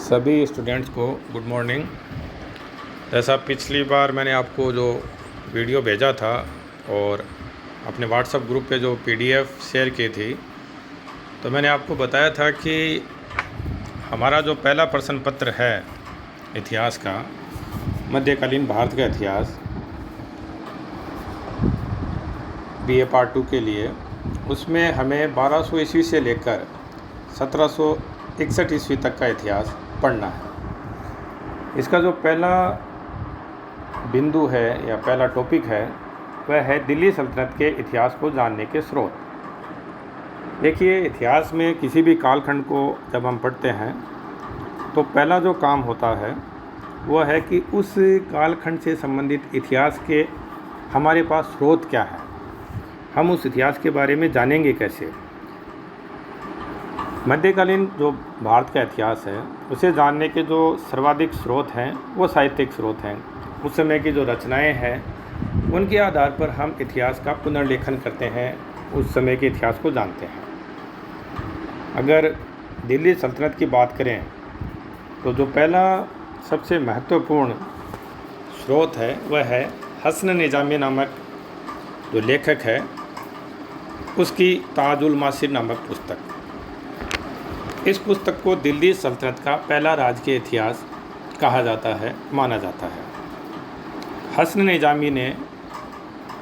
सभी स्टूडेंट्स को good morning. जैसा पिछली बार मैंने आपको जो वीडियो भेजा था और अपने व्हाट्सएप ग्रुप पे जो पीडीएफ शेयर की थी, तो मैंने आपको बताया था कि हमारा जो पहला प्रश्न पत्र है इतिहास का, मध्यकालीन भारत का इतिहास बीए पार्ट 2 के लिए, उसमें हमें 1200 ईस्वी से लेकर 1761 ईस्वी तक का इतिहास पढ़ना है। इसका जो पहला बिंदु है या पहला टॉपिक है वह है दिल्ली सल्तनत के इतिहास को जानने के स्रोत। देखिए, इतिहास में किसी भी कालखंड को जब हम पढ़ते हैं तो पहला जो काम होता है वह है कि उस कालखंड से संबंधित इतिहास के हमारे पास स्रोत क्या है, हम उस इतिहास के बारे में जानेंगे कैसे। मध्यकालीन जो भारत का इतिहास है उसे जानने के जो सर्वाधिक स्रोत हैं वो साहित्यिक स्रोत हैं। उस समय की जो रचनाएं हैं उनके आधार पर हम इतिहास का पुनर्लेखन करते हैं, उस समय के इतिहास को जानते हैं। अगर दिल्ली सल्तनत की बात करें तो जो पहला सबसे महत्वपूर्ण स्रोत है वह है हसन निजामी नामक जो लेखक है उसकी ताजुल मासिर नामक पुस्तक। इस पुस्तक को दिल्ली सल्तनत का पहला राजकीय इतिहास कहा जाता है, माना जाता है। हसन निजामी ने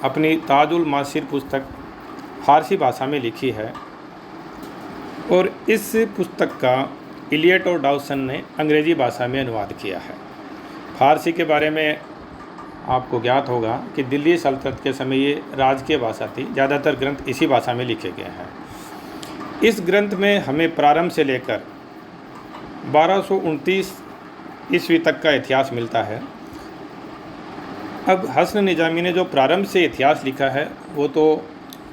अपनी ताजुल मासिर पुस्तक फारसी भाषा में लिखी है और इस पुस्तक का इलियट और डाउसन ने अंग्रेज़ी भाषा में अनुवाद किया है। फारसी के बारे में आपको ज्ञात होगा कि दिल्ली सल्तनत के समय ये राजकीय भाषा थी, ज़्यादातर ग्रंथ इसी भाषा में लिखे गए हैं। इस ग्रंथ में हमें प्रारंभ से लेकर 1229 ईस्वी तक का इतिहास मिलता है। अब हसन निजामी ने जो प्रारंभ से इतिहास लिखा है वो तो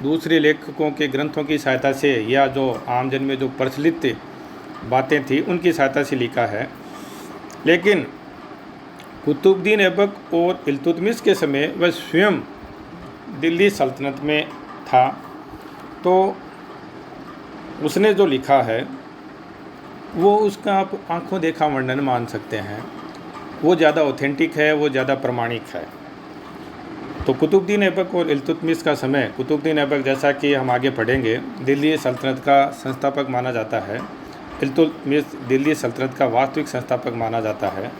दूसरे लेखकों के ग्रंथों की सहायता से या जो आमजन में जो प्रचलित बातें थी उनकी सहायता से लिखा है, लेकिन कुतुबुद्दीन ऐबक और इल्तुतमिश के समय वह स्वयं दिल्ली सल्तनत में था, तो उसने जो लिखा है वो उसका आप आंखों देखा वर्णन मान सकते हैं, वो ज़्यादा ऑथेंटिक है, वो ज़्यादा प्रमाणिक है। तो कुतुबुद्दीन ऐबक और इल्तुतमिश का समय, कुतुबुद्दीन ऐबक जैसा कि हम आगे पढ़ेंगे दिल्ली सल्तनत का संस्थापक माना जाता है, इल्तुतमिश दिल्ली सल्तनत का वास्तविक संस्थापक माना जाता है।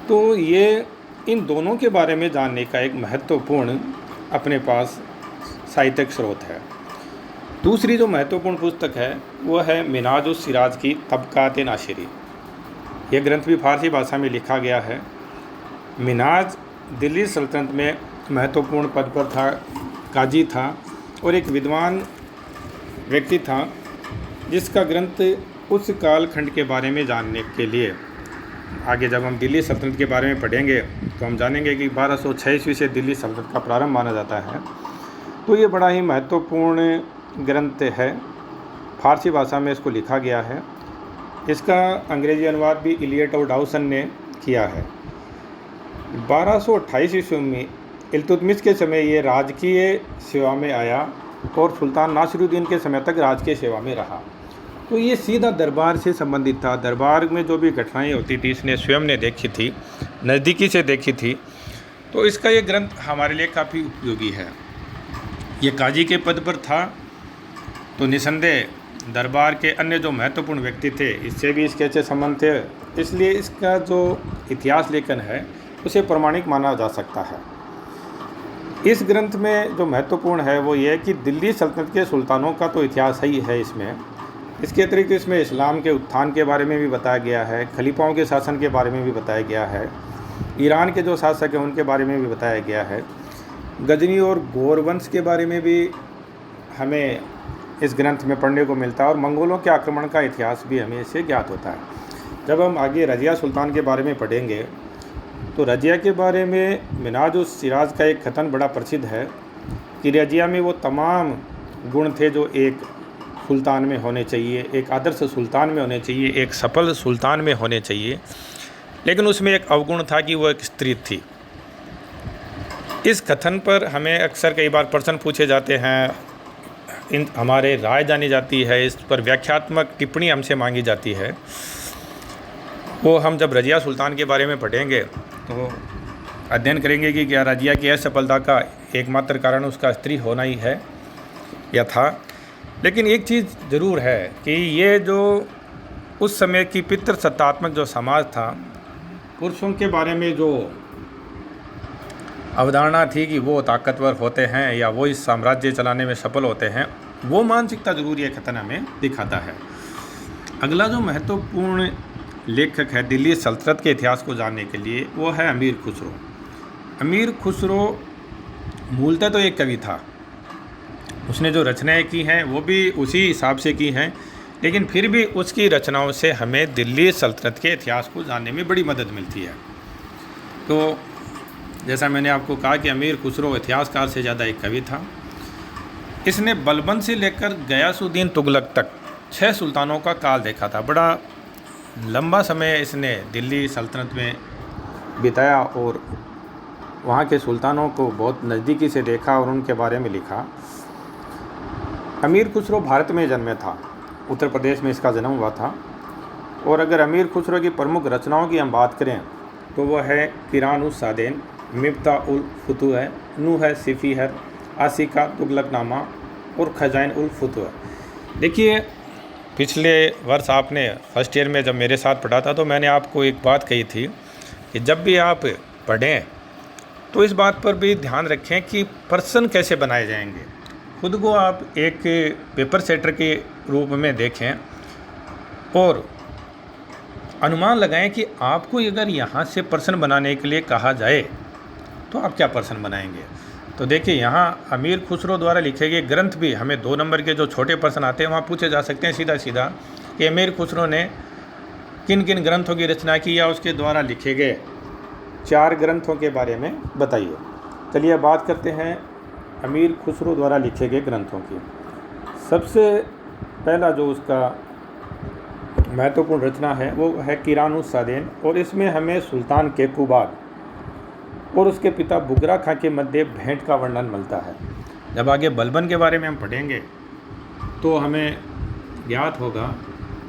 तो ये इन दोनों के बारे में जानने का एक महत्वपूर्ण अपने पास साहित्यिक स्रोत है। दूसरी जो महत्वपूर्ण पुस्तक है वह है मिनाज-उस-सिराज की तबकात नासिरी। यह ग्रंथ भी फारसी भाषा में लिखा गया है। मिनाज दिल्ली सल्तनत में महत्वपूर्ण पद पर था, काजी था और एक विद्वान व्यक्ति था जिसका ग्रंथ उस कालखंड के बारे में जानने के लिए, आगे जब हम दिल्ली सल्तनत के बारे में पढ़ेंगे तो हम जानेंगे कि 1206 ईस्वी से दिल्ली सल्तनत का प्रारंभ माना जाता है। तो ये बड़ा ही महत्वपूर्ण ग्रंथ है, फारसी भाषा में इसको लिखा गया है। इसका अंग्रेजी अनुवाद भी इलियट और डाउसन ने किया है। 1228 ईस्वी में इल्तुतमिश के समय ये राजकीय सेवा में आया और सुल्तान नासिरुद्दीन के समय तक राजकीय सेवा में रहा। तो ये सीधा दरबार से संबंधित था। दरबार में जो भी घटनाएं होती थी इसने स्वयं ने देखी थी, नज़दीकी से देखी थी। तो इसका ये ग्रंथ हमारे लिए काफ़ी उपयोगी है। ये काजी के पद पर था, तो निसंदेह दरबार के अन्य जो महत्वपूर्ण व्यक्ति थे इससे भी इसके अच्छे संबंध थे, इसलिए इसका जो इतिहास लेखन है उसे प्रमाणिक माना जा सकता है। इस ग्रंथ में जो महत्वपूर्ण है वो ये है कि दिल्ली सल्तनत के सुल्तानों का तो इतिहास ही है इसमें। इसके अतिरिक्त इसमें इस्लाम के उत्थान के बारे में भी बताया गया है, खलीफाओं के शासन के बारे में भी बताया गया है, ईरान के जो शासक हैं उनके बारे में भी बताया गया है, गजनी और गौर वंश के बारे में भी हमें इस ग्रंथ में पढ़ने को मिलता है और मंगोलों के आक्रमण का इतिहास भी हमें इससे ज्ञात होता है। जब हम आगे रजिया सुल्तान के बारे में पढ़ेंगे तो रजिया के बारे में मिनाज-उस-सिराज का एक कथन बड़ा प्रसिद्ध है कि रजिया में वो तमाम गुण थे जो एक सुल्तान में होने चाहिए, एक आदर्श सुल्तान में होने चाहिए, एक सफल सुल्तान में होने चाहिए, लेकिन उसमें एक अवगुण था कि वो एक स्त्री थी। इस कथन पर हमें अक्सर कई बार प्रश्न पूछे जाते हैं, हमारे राय जानी जाती है, इस पर व्याख्यात्मक टिप्पणी हमसे मांगी जाती है। वो हम जब रज़िया सुल्तान के बारे में पढ़ेंगे तो अध्ययन करेंगे कि क्या रज़िया की असफलता का एकमात्र कारण उसका स्त्री होना ही है या था। लेकिन एक चीज़ ज़रूर है कि ये जो उस समय की पितृसत्तात्मक जो समाज था, पुरुषों के बारे में जो अवधारणा थी कि वो ताकतवर होते हैं या वो इस साम्राज्य चलाने में सफल होते हैं, वो मानसिकता ज़रूर ये खतना में दिखाता है। अगला जो महत्वपूर्ण लेखक है दिल्ली सल्तनत के इतिहास को जानने के लिए, वो है अमीर खुसरो। अमीर खुसरो मूलतः तो एक कवि था, उसने जो रचनाएं की हैं वो भी उसी हिसाब से की हैं, लेकिन फिर भी उसकी रचनाओं से हमें दिल्ली सल्तनत के इतिहास को जानने में बड़ी मदद मिलती है। तो जैसा मैंने आपको कहा कि अमीर खुसरो इतिहासकार से ज़्यादा एक कवि था। इसने बलबन से लेकर गयासुद्दीन तुगलक तक 6 सुल्तानों का काल देखा था। बड़ा लंबा समय इसने दिल्ली सल्तनत में बिताया और वहाँ के सुल्तानों को बहुत नज़दीकी से देखा और उनके बारे में लिखा। अमीर खुसरो भारत में जन्मे था, उत्तर प्रदेश में इसका जन्म हुआ था। और अगर अमीर खुसरो की प्रमुख रचनाओं की हम बात करें तो वह है क़िरान उस सादेन, मिफ्ता उल फुतूह, नूह सिफ़ीहर, आसिका, तुगलकनामा और खजाइन उल फुतूह। देखिए, पिछले वर्ष आपने फर्स्ट ईयर में जब मेरे साथ पढ़ा था तो मैंने आपको एक बात कही थी कि जब भी आप पढ़ें तो इस बात पर भी ध्यान रखें कि पर्सन कैसे बनाए जाएंगे। खुद को आप एक पेपर सेटर के रूप में देखें और अनुमान लगाएं कि आपको अगर यहाँ से पर्सन बनाने के लिए कहा जाए तो आप क्या पर्सन बनाएंगे। तो देखिए, यहाँ अमीर खुसरो द्वारा लिखे गए ग्रंथ भी हमें 2 नंबर के जो छोटे प्रश्न आते हैं वहाँ पूछे जा सकते हैं सीधा सीधा कि अमीर खुसरो ने किन किन ग्रंथों की रचना की या उसके द्वारा लिखे गए 4 ग्रंथों के बारे में बताइए। चलिए बात करते हैं अमीर खुसरो द्वारा लिखे गए ग्रंथों की। सबसे पहला जो उसका महत्वपूर्ण रचना है वो है क़िरान उस सादेन, और इसमें हमें सुल्तान कैकूबाद और उसके पिता बुगरा खां के मध्य भेंट का वर्णन मिलता है। जब आगे बलबन के बारे में हम पढ़ेंगे तो हमें ज्ञात होगा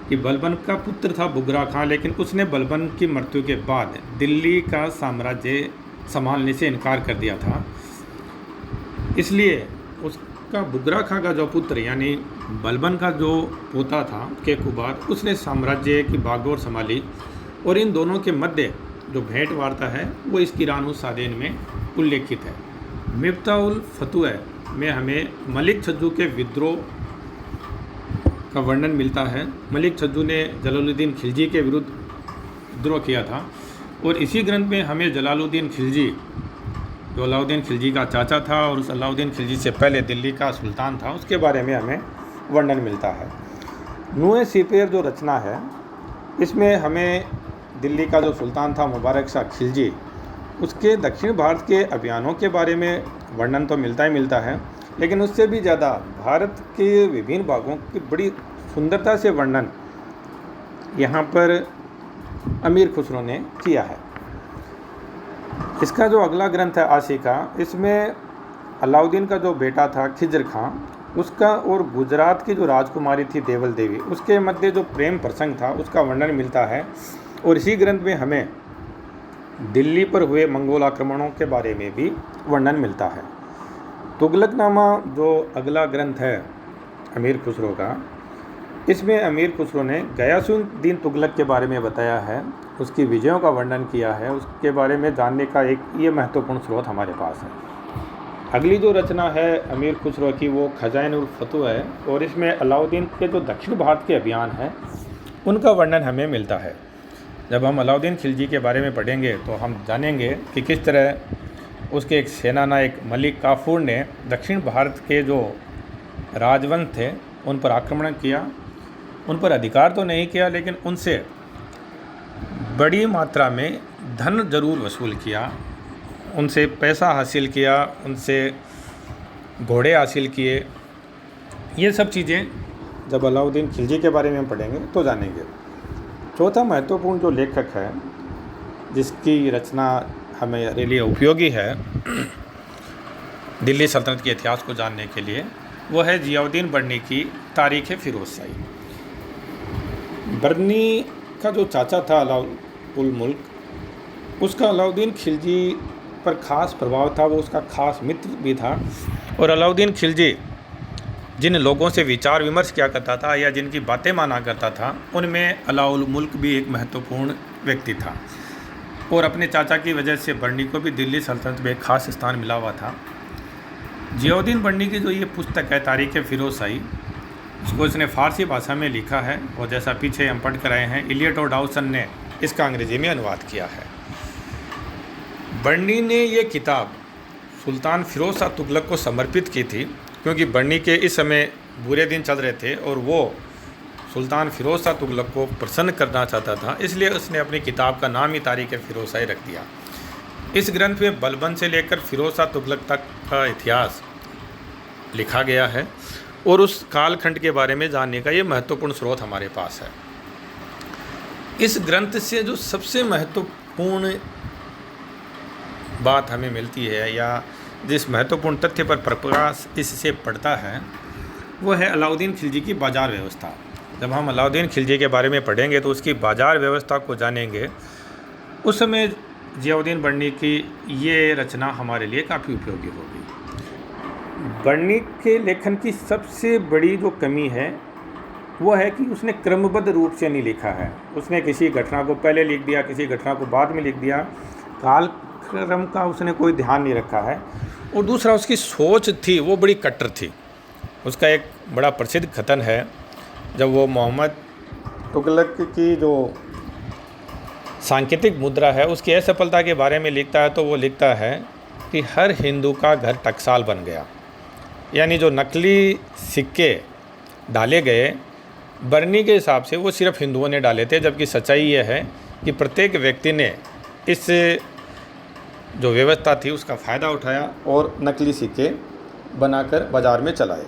कि बलबन का पुत्र था बुगरा खां, लेकिन उसने बलबन की मृत्यु के बाद दिल्ली का साम्राज्य संभालने से इनकार कर दिया था। इसलिए उसका बुगरा खां का जो पुत्र यानी बलबन का जो पोता था कैकूबाद, उसने साम्राज्य की बागडोर संभाली। और इन दोनों के मध्य जो भेंट वार्ता है वो इस क़िरान उस सादेन में उल्लेखित है। मिफ्ता उल फतूह में हमें मलिक छज्जू के विद्रोह का वर्णन मिलता है। मलिक छज्जू ने जलालुद्दीन खिलजी के विरुद्ध विद्रोह किया था, और इसी ग्रंथ में हमें जलालुद्दीन खिलजी, जो अलाउद्दीन खिलजी का चाचा था और उस अलाउद्दीन खिलजी से पहले दिल्ली का सुल्तान था, उसके बारे में हमें वर्णन मिलता है। नूह सिफ़ीहर जो रचना है इसमें हमें दिल्ली का जो सुल्तान था मुबारक शाह खिलजी, उसके दक्षिण भारत के अभियानों के बारे में वर्णन तो मिलता ही मिलता है, लेकिन उससे भी ज़्यादा भारत के विभिन्न भागों की बड़ी सुंदरता से वर्णन यहाँ पर अमीर खुसरो ने किया है। इसका जो अगला ग्रंथ है आसिका, इसमें अलाउद्दीन का जो बेटा था खिजर खां, उसका और गुजरात की जो राजकुमारी थी देवल देवी, उसके मध्य जो प्रेम प्रसंग था उसका वर्णन मिलता है। और इसी ग्रंथ में हमें दिल्ली पर हुए मंगोल आक्रमणों के बारे में भी वर्णन मिलता है। तुगलकनामा जो अगला ग्रंथ है अमीर खुसरो का, इसमें अमीर खुसरो ने गयासुद्दीन तुगलक के बारे में बताया है, उसकी विजयों का वर्णन किया है। उसके बारे में जानने का एक ये महत्वपूर्ण स्रोत हमारे पास है। अगली जो रचना है अमीर खुसरो की वो खजाइन उल फतूह है, और इसमें अलाउद्दीन के जो दक्षिण भारत के अभियान हैं उनका वर्णन हमें मिलता है। जब हम अलाउद्दीन खिलजी के बारे में पढ़ेंगे तो हम जानेंगे कि किस तरह उसके एक सेनानायक मलिक काफूर ने दक्षिण भारत के जो राजवंश थे उन पर आक्रमण किया। उन पर अधिकार तो नहीं किया, लेकिन उनसे बड़ी मात्रा में धन जरूर वसूल किया, उनसे पैसा हासिल किया, उनसे घोड़े हासिल किए। ये सब चीज़ें जब अलाउद्दीन खिलजी के बारे में हम पढ़ेंगे तो जानेंगे। चौथा महत्वपूर्ण जो लेखक है जिसकी रचना हमारे लिए उपयोगी है दिल्ली सल्तनत के इतिहास को जानने के लिए, वो है ज़ियाउद्दीन बर्नी की तारीख़ फ़िरोज़शाही। बर्नी का जो चाचा था अलाउल मुल्क, उसका अलाउद्दीन खिलजी पर ख़ास प्रभाव था, वो उसका ख़ास मित्र भी था। और अलाउद्दीन खिलजी जिन लोगों से विचार विमर्श किया करता था या जिनकी बातें माना करता था, उनमें अलाउल मुल्क भी एक महत्वपूर्ण व्यक्ति था। और अपने चाचा की वजह से बर्नी को भी दिल्ली सल्तनत में एक खास स्थान मिला हुआ था। जियाउद्दीन बर्नी की जो ये पुस्तक है तारीख़ फ़िरोज़शाही, इसको इसने फ़ारसी भाषा में लिखा है और जैसा पीछे हम पढ़ कर आए हैं, इलियट और डाउसन ने इसका अंग्रेज़ी में अनुवाद किया है। बर्नी ने ये किताब सुल्तान फ़िरोज़ शाह तुगलक को समर्पित की थी, क्योंकि बर्नी के इस समय बुरे दिन चल रहे थे और वो सुल्तान फ़िरोज़ शाह तुगलक को प्रसन्न करना चाहता था, इसलिए उसने अपनी किताब का नाम ही तारीख़ फ़िरोज़शाही रख दिया। इस ग्रंथ में बलबन से लेकर फ़िरोज़ शाह तुगलक तक का इतिहास लिखा गया है और उस कालखंड के बारे में जानने का ये महत्वपूर्ण स्रोत हमारे पास है। इस ग्रंथ से जो सबसे महत्वपूर्ण बात हमें मिलती है या जिस महत्वपूर्ण तथ्य पर प्रकाश इससे पड़ता है, वो है अलाउद्दीन खिलजी की बाज़ार व्यवस्था। जब हम अलाउद्दीन खिलजी के बारे में पढ़ेंगे तो उसकी बाज़ार व्यवस्था को जानेंगे। उस समय जियाउद्दीन बर्नी की ये रचना हमारे लिए काफ़ी उपयोगी होगी। बर्नी के लेखन की सबसे बड़ी जो कमी है वो है कि उसने क्रमबद्ध रूप से नहीं लिखा है। उसने किसी घटना को पहले लिख दिया, किसी घटना को बाद में लिख दिया, कालक्रम का उसने कोई ध्यान नहीं रखा है। और दूसरा, उसकी सोच थी वो बड़ी कट्टर थी। उसका एक बड़ा प्रसिद्ध कथन है, जब वो मोहम्मद तुगलक की जो सांकेतिक मुद्रा है उसकी असफलता के बारे में लिखता है, तो वो लिखता है कि हर हिंदू का घर टकसाल बन गया। यानी जो नकली सिक्के डाले गए बर्नी के हिसाब से वो सिर्फ हिंदुओं ने डाले थे, जबकि सच्चाई ये है कि प्रत्येक व्यक्ति ने इस जो व्यवस्था थी उसका फ़ायदा उठाया और नकली सिक्के बनाकर बाज़ार में चलाए।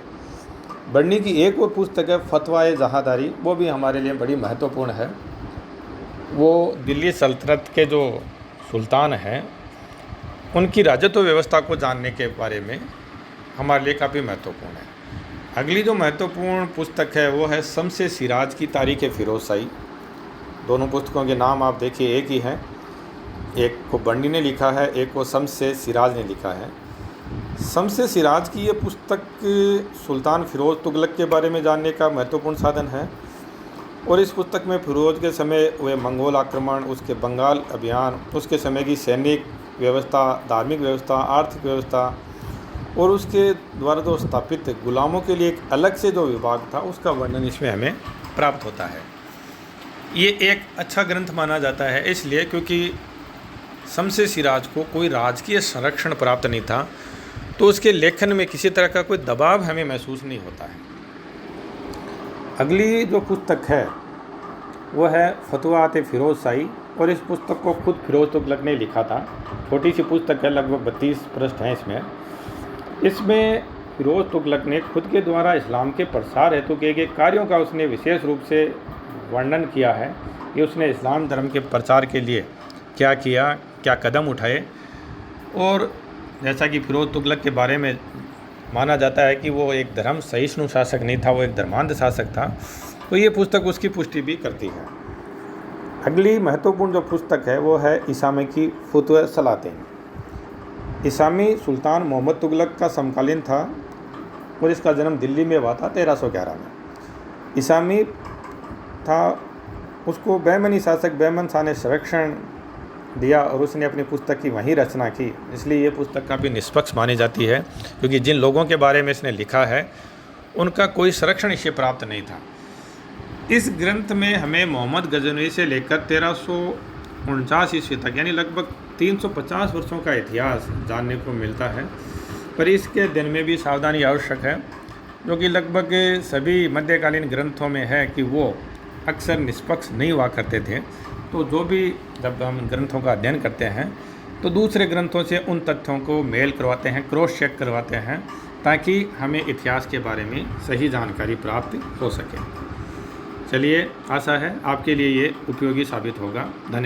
बर्नी की एक और पुस्तक है फतवा-ए जहादारी, वो भी हमारे लिए बड़ी महत्वपूर्ण है। वो दिल्ली सल्तनत के जो सुल्तान हैं उनकी राजत्व व्यवस्था को जानने के बारे में हमारे लिए काफ़ी महत्वपूर्ण है। अगली जो महत्वपूर्ण पुस्तक है वो है शम्स-ए सिराज की तारीख़ फ़िरोज़शाही। दोनों पुस्तकों के नाम आप देखिए एक ही हैं, एक को बर्नी ने लिखा है, एक को शम्स-ए सिराज ने लिखा है। शम्स-ए सिराज की ये पुस्तक सुल्तान फ़िरोज़ तुगलक के बारे में जानने का महत्वपूर्ण साधन है। और इस पुस्तक में फ़िरोज़ के समय हुए मंगोल आक्रमण, उसके बंगाल अभियान, उसके समय की सैनिक व्यवस्था, धार्मिक व्यवस्था, आर्थिक व्यवस्था और उसके द्वारा जो स्थापित गुलामों के लिए एक अलग से जो विभाग था उसका वर्णन इसमें हमें प्राप्त होता है। ये एक अच्छा ग्रंथ माना जाता है इसलिए क्योंकि शम्स-ए सिराज को कोई राजकीय संरक्षण प्राप्त नहीं था, तो उसके लेखन में किसी तरह का कोई दबाव हमें महसूस नहीं होता है। अगली जो पुस्तक है वो है फतवा-ए फ़िरोज़शाही और इस पुस्तक को खुद फ़िरोज़ तुगलक ने लिखा था। छोटी सी पुस्तक है, लगभग 32 पृष्ठ हैं इसमें फ़िरोज़ तुगलक ने खुद के द्वारा इस्लाम के प्रसार हेतु किए गए कार्यों का उसने विशेष रूप से वर्णन किया है कि उसने इस्लाम धर्म के प्रचार के लिए क्या किया, क्या कदम उठाए। और जैसा कि फ़िरोज़ तुगलक के बारे में माना जाता है कि वो एक धर्म सहिष्णु शासक नहीं था, वो एक धर्मांध शासक था, तो ये पुस्तक उसकी पुष्टि भी करती है। अगली महत्वपूर्ण जो पुस्तक है वो है इसामी की फुतुह-ए-सलातीन। इसामी सुल्तान मोहम्मद तुगलक का समकालीन था और इसका जन्म दिल्ली में हुआ था 1311 में। इसामी था, उसको बहमनी शासक बहमन शाह ने संरक्षण दिया और उसने अपनी पुस्तक की वहीं रचना की, इसलिए ये पुस्तक काफ़ी निष्पक्ष मानी जाती है, क्योंकि जिन लोगों के बारे में इसने लिखा है उनका कोई संरक्षण इसे प्राप्त नहीं था। इस ग्रंथ में हमें मोहम्मद गजनवी से लेकर 1349 ईस्वी तक यानी लगभग 350 वर्षों का इतिहास जानने को मिलता है, पर इसके दिन में भी सावधानी आवश्यक है, जो कि लगभग सभी मध्यकालीन ग्रंथों में है कि वो अक्सर निष्पक्ष नहीं हुआ करते थे। तो जो भी जब हम ग्रंथों का अध्ययन करते हैं तो दूसरे ग्रंथों से उन तथ्यों को मेल करवाते हैं, क्रॉस चेक करवाते हैं, ताकि हमें इतिहास के बारे में सही जानकारी प्राप्त हो सके। चलिए, आशा है आपके लिए ये उपयोगी साबित होगा। धन्यवाद।